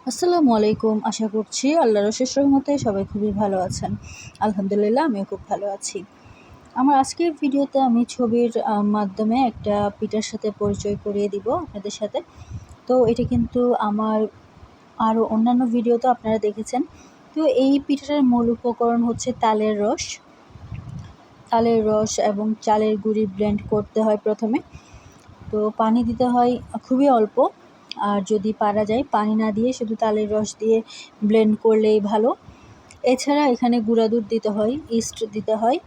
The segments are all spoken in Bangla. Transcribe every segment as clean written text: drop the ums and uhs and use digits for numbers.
আসসালামু আলাইকুম। আশা করছি আল্লাহর অশেষ রহমতে সবাই খুবই ভালো আছেন। আলহামদুলিল্লাহ আমিও খুব ভালো আছি। আমার আজকের ভিডিওতে আমি ছবির মাধ্যমে একটা পিঠার সাথে পরিচয় করিয়ে দিব আপনাদের সাথে। তো এটা কিন্তু আমার আরও অন্যান্য ভিডিওতে আপনারা দেখেছেন। তো এই পিঠাটার মূল উপকরণ হচ্ছে তালের রস এবং চালের গুঁড়ি ব্লেন্ড করতে হয় প্রথমে। তো পানি দিতে হয় খুবই অল্প, আর যদি পারা যায় পানি না দিয়ে শুধু তালের রস দিয়ে ব্লেন্ড করলেই ভালো। এছাড়া এখানে গুঁড়া দুধ দিতে হয়, ইস্ট দিতে হয়,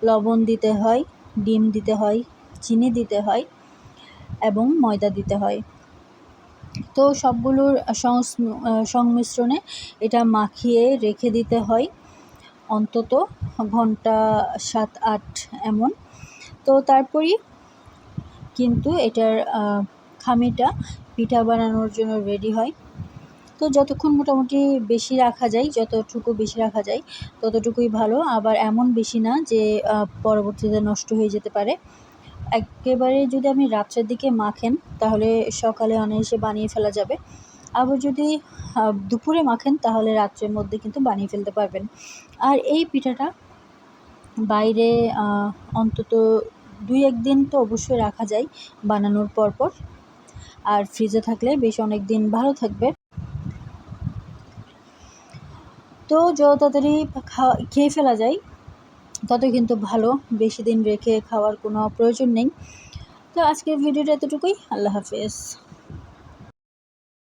লবণ দিতে হয়, ডিম দিতে হয়, চিনি দিতে হয় এবং ময়দা দিতে হয়। তো সবগুলোর সংমিশ্রণে এটা মাখিয়ে রেখে দিতে হয় অন্তত ঘন্টা 7-8 এমন। তো তারপরই কিন্তু এটার খামিটা পিঠা বানানোর জন্য রেডি হয়। তো যতক্ষণ মোটামুটি বেশি রাখা যায়, যতটুকু বেশি রাখা যায় ততটুকুই ভালো। আবার এমন বেশি না যে পরবর্তীতে নষ্ট হয়ে যেতে পারে। একেবারে যদি আপনি রাত্রের দিকে মাখেন তাহলে সকালে অনায়াসে বানিয়ে ফেলা যাবে। আবার যদি দুপুরে মাখেন তাহলে রাত্রের মধ্যে কিন্তু বানিয়ে ফেলতে পারবেন। আর এই পিঠাটা বাইরে অন্তত 2-1 দিন তো অবশ্যই রাখা যায় বানানোর পরপর, আর ফ্রিজে থাকলে বেশ অনেক দিন ভালো থাকবে। তো যত তাড়াতাড়ি খেয়ে ফেলা যায় তত কিন্তু ভালো, বেশি দিন রেখে খাওয়ার কোনো প্রয়োজন নেই। তো আজকের ভিডিওটা এতটুকুই। আল্লাহ হাফেজ।